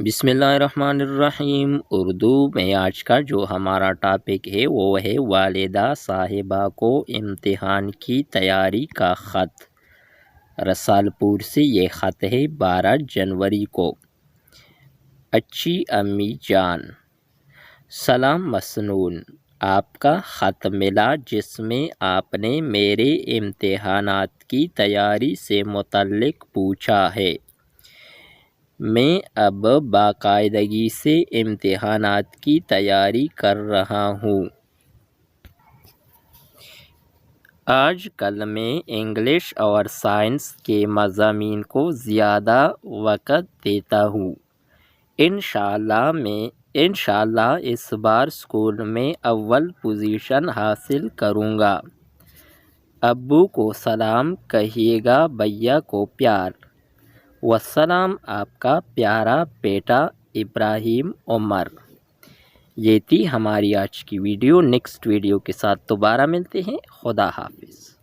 بسم اللہ الرحمن الرحیم۔ اردو میں آج کا جو ہمارا ٹاپک ہے وہ ہے والدہ صاحبہ کو امتحان کی تیاری کا خط۔ رسالپور سے یہ خط ہے 12 جنوری کو۔ اچھی امی جان، سلام مسنون، آپ کا خط ملا جس میں آپ نے میرے امتحانات کی تیاری سے متعلق پوچھا ہے۔ میں اب باقاعدگی سے امتحانات کی تیاری کر رہا ہوں۔ آج کل میں انگلش اور سائنس کے مضامین کو زیادہ وقت دیتا ہوں۔ انشاءاللہ اس بار اسکول میں اول پوزیشن حاصل کروں گا۔ ابو کو سلام کہیے گا، بھیا کو پیار۔ والسلام، آپ کا پیارا بیٹا ابراہیم عمر۔ یہ تھی ہماری آج کی ویڈیو۔ نیکسٹ ویڈیو کے ساتھ دوبارہ ملتے ہیں۔ خدا حافظ۔